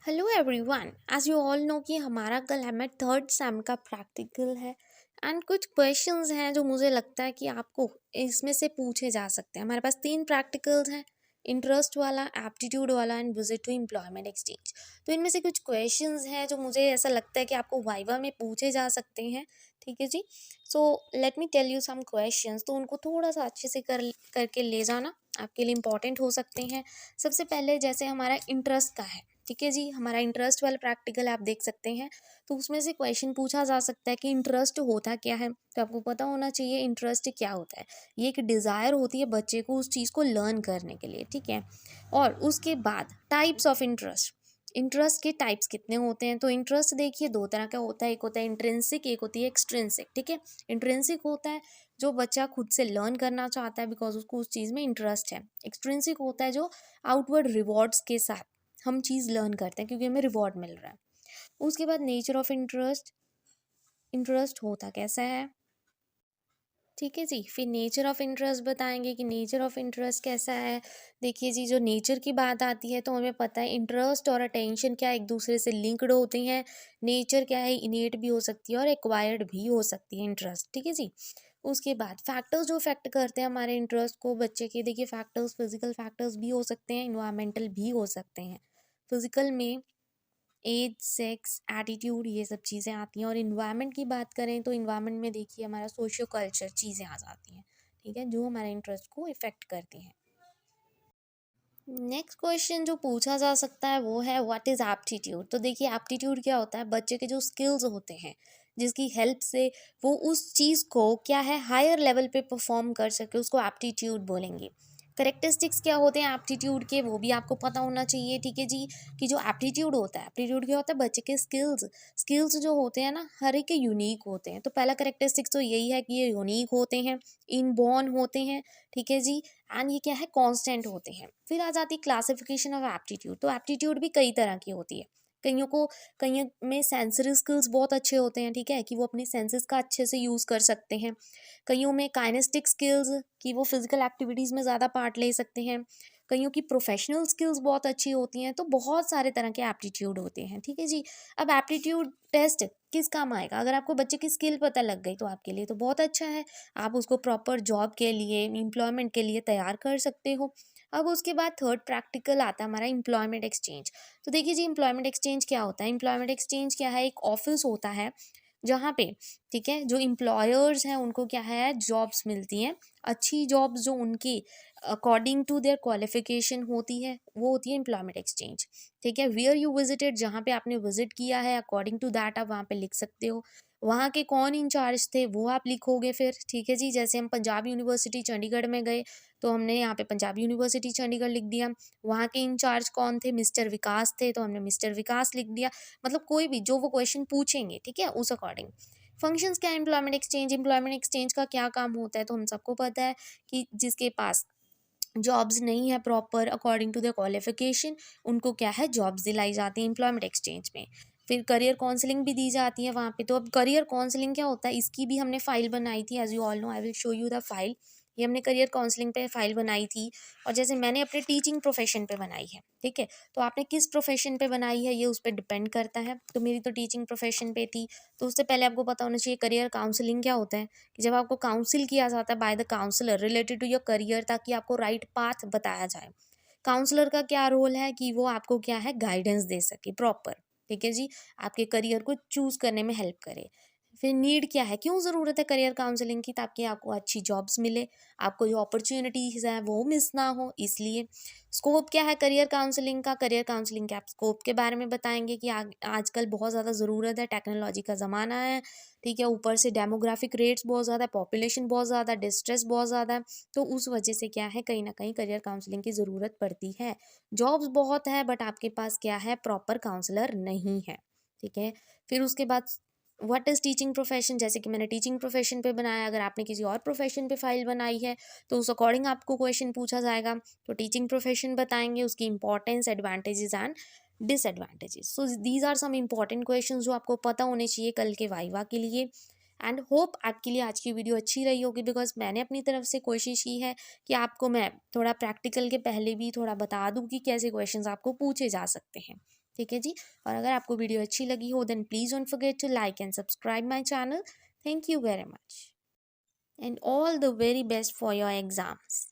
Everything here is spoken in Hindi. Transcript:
Hello everyone, as you all know कि हमारा कल हमें थर्ड सेम का प्रैक्टिकल है एंड कुछ क्वेश्चंस हैं जो मुझे लगता है कि आपको इसमें से पूछे जा सकते हैं। हमारे पास 3 प्रैक्टिकल्स हैं, इंटरेस्ट वाला, एप्टीट्यूड वाला and visit to employment exchange. तो इनमें से कुछ क्वेश्चंस हैं जो मुझे ऐसा लगता है कि आपको वाइवा में पूछे जा सकते हैं। ठीक है जी। So let me tell you some questions, तो उनको थोड़ा सा अच्छे से करके ले जाना, आपके लिए इंपॉर्टेंट हो सकते हैं। सबसे पहले जैसे हमारा इंटरेस्ट का है, ठीक है जी, हमारा इंटरेस्ट वाला प्रैक्टिकल आप देख सकते हैं। तो उसमें से क्वेश्चन पूछा जा सकता है कि इंटरेस्ट होता क्या है। तो आपको पता होना चाहिए इंटरेस्ट क्या होता है। ये एक डिज़ायर होती है बच्चे को उस चीज़ को लर्न करने के लिए, ठीक है। और उसके बाद टाइप्स ऑफ इंटरेस्ट, इंटरेस्ट के टाइप्स कितने होते हैं। तो इंटरेस्ट देखिए दो तरह का होता है, एक होता है इंट्रिंसिक, एक होती है एक्सट्रिंसिक। ठीक है, इंट्रिंसिक होता है जो बच्चा खुद से लर्न करना चाहता है बिकॉज उसको उस चीज़ में इंटरेस्ट है। एक्सट्रिंसिक होता है जो आउटवर्ड रिवॉर्ड्स के साथ हम चीज़ लर्न करते हैं क्योंकि हमें रिवॉर्ड मिल रहा है। उसके बाद नेचर ऑफ इंटरेस्ट, इंटरेस्ट होता कैसा है, ठीक है जी। फिर नेचर ऑफ इंटरेस्ट बताएंगे कि नेचर ऑफ इंटरेस्ट कैसा है। देखिए जी, जो नेचर की बात आती है तो हमें पता है इंटरेस्ट और अटेंशन क्या एक दूसरे से लिंक्ड होती हैं। नेचर क्या है, इनेट भी हो सकती है और एक्वायर्ड भी हो सकती है इंटरेस्ट, ठीक है जी। उसके बाद फैक्टर्स जो इफेक्ट करते हैं हमारे इंटरेस्ट को बच्चे के, देखिए फैक्टर्स फिजिकल फैक्टर्स भी हो सकते हैं, इन्वायरमेंटल भी हो सकते हैं। फिजिकल में एज, सेक्स, एटीट्यूड, ये सब चीज़ें आती हैं। और इन्वायरमेंट की बात करें तो इन्वायरमेंट में देखिए हमारा सोशियो कल्चर चीज़ें आ जाती हैं, ठीक है, जो हमारे इंटरेस्ट को इफ़ेक्ट करती हैं। नेक्स्ट क्वेश्चन जो पूछा जा सकता है वो है व्हाट इज़ एप्टीट्यूड। तो देखिए एप्टीट्यूड क्या होता है, बच्चे के जो स्किल्स होते हैं जिसकी हेल्प से वो उस चीज़ को क्या है हायर लेवल पे परफॉर्म कर सके, उसको एप्टीट्यूड बोलेंगे। करेक्टरिस्टिक्स क्या होते हैं एप्टीट्यूड के, वो भी आपको पता होना चाहिए, ठीक है जी। कि जो एप्टीट्यूड होता है, एप्टीट्यूड क्या होता है, बच्चे के स्किल्स, स्किल्स जो होते हैं ना हर एक के यूनिक होते हैं। तो पहला करेक्टरिस्टिक्स तो यही है कि ये यूनिक होते हैं, इनबॉर्न होते हैं, ठीक है जी। एंड ये क्या है, कांस्टेंट होते हैं। फिर आ जाती है क्लासिफिकेशन ऑफ एप्टीट्यूड। तो एप्टीट्यूड भी कई तरह की होती है। कईयों को, कईयों में सेंसरी स्किल्स बहुत अच्छे होते हैं, ठीक है, कि वो अपने सेंसेस का अच्छे से यूज़ कर सकते हैं। कईयों में काइनेस्टिक स्किल्स, कि वो फिजिकल एक्टिविटीज़ में ज़्यादा पार्ट ले सकते हैं। कईयों की प्रोफेशनल स्किल्स बहुत अच्छी होती हैं। तो बहुत सारे तरह के एप्टीट्यूड होते हैं, ठीक है जी। अब एप्टीट्यूड टेस्ट किस काम आएगा, अगर आपको बच्चे की स्किल पता लग गई तो आपके लिए तो बहुत अच्छा है, आप उसको प्रॉपर जॉब के लिए, एम्प्लॉयमेंट के लिए तैयार कर सकते हो। अब उसके बाद थर्ड प्रैक्टिकल आता है हमारा एम्प्लॉयमेंट एक्सचेंज। तो देखिए जी, एम्प्लॉयमेंट एक्सचेंज क्या होता है, एम्प्लॉयमेंट एक्सचेंज क्या है, एक ऑफिस होता है जहाँ पे, ठीक है, जो एम्प्लॉयर्स हैं उनको क्या है जॉब्स मिलती हैं, अच्छी जॉब्स जो उनकी अकॉर्डिंग टू देयर क्वालिफिकेशन होती है, वो होती है एम्प्लॉयमेंट एक्सचेंज। ठीक है, वेयर यू विजिटेड, जहाँ पे आपने विजिट किया है अकॉर्डिंग टू दैट आप वहाँ पे लिख सकते हो। वहाँ के कौन इंचार्ज थे वो आप लिखोगे फिर, ठीक है जी। जैसे हम पंजाब यूनिवर्सिटी चंडीगढ़ में गए तो हमने यहाँ पे पंजाब यूनिवर्सिटी चंडीगढ़ लिख दिया। वहाँ के इंचार्ज कौन थे, मिस्टर विकास थे, तो हमने मिस्टर विकास लिख दिया। मतलब कोई भी जो वो क्वेश्चन पूछेंगे, ठीक है, उस अकॉर्डिंग। फंक्शंस क्या है एम्प्लॉयमेंट एक्सचेंज, एम्प्लॉयमेंट एक्सचेंज का क्या काम होता है, तो हम सबको पता है कि जिसके पास जॉब्स नहीं है proper according to the qualification, उनको क्या है जॉब्स दिलाई जाती है एम्प्लॉयमेंट एक्सचेंज में। फिर करियर काउंसलिंग भी दी जाती है वहाँ पे। तो अब करियर काउंसलिंग क्या होता है, इसकी भी हमने फाइल बनाई थी, as you all know, I will show you the file. ये हमने करियर काउंसलिंग पे फाइल बनाई थी। और जैसे मैंने अपने टीचिंग प्रोफेशन पे बनाई है, ठीक है, तो आपने किस प्रोफेशन पे बनाई है ये उस पर डिपेंड करता है। तो मेरी तो टीचिंग प्रोफेशन पे थी। तो उससे पहले आपको पता होना चाहिए करियर काउंसलिंग क्या होता है, कि जब आपको काउंसिल किया जाता है by the counsellor related to your career, ताकि आपको राइट पाथ बताया जाए। काउंसलर का क्या रोल है कि वो आपको क्या है गाइडेंस दे सके प्रॉपर, ठीक है जी, आपके करियर को चूज करने में हेल्प करे। फिर नीड क्या है, क्यों ज़रूरत है करियर काउंसलिंग की, ताकि आपको अच्छी जॉब्स मिले, आपको जो अपॉर्चुनिटीज़ हैं वो मिस ना हो इसलिए। स्कोप क्या है करियर काउंसलिंग का, करियर काउंसलिंग के आप स्कोप के बारे में बताएंगे कि आजकल बहुत ज़्यादा ज़रूरत है, टेक्नोलॉजी का ज़माना है, ठीक है, ऊपर से डेमोग्राफिक रेट्स बहुत ज़्यादा है, पॉपुलेशन बहुत ज़्यादा, डिस्ट्रेस बहुत ज़्यादा है। तो उस वजह से क्या है कहीं ना कहीं करियर काउंसलिंग की ज़रूरत पड़ती है। जॉब्स बहुत है बट आपके पास क्या है प्रॉपर काउंसलर नहीं है, ठीक है। फिर उसके बाद व्हाट इज़ टीचिंग प्रोफेशन, जैसे कि मैंने टीचिंग प्रोफेशन पे बनाया, अगर आपने किसी और प्रोफेशन पे फाइल बनाई है तो उस अकॉर्डिंग आपको क्वेश्चन पूछा जाएगा। तो टीचिंग प्रोफेशन बताएंगे, उसकी importance, advantages and disadvantages. So these are some important question जो आपको पता होने चाहिए कल के वाइवा के लिए। एंड होप आपके लिए आज की वीडियो अच्छी रही होगी, बिकॉज मैंने अपनी तरफ से कोशिश की है कि आपको मैं थोड़ा प्रैक्टिकल के पहले भी थोड़ा बता दूं कि कैसे क्वेश्चंस आपको पूछे जा सकते हैं। ठीक है जी। और अगर आपको वीडियो अच्छी लगी हो then please don't forget to like and subscribe my channel. Thank you very much and all the very best for your exams.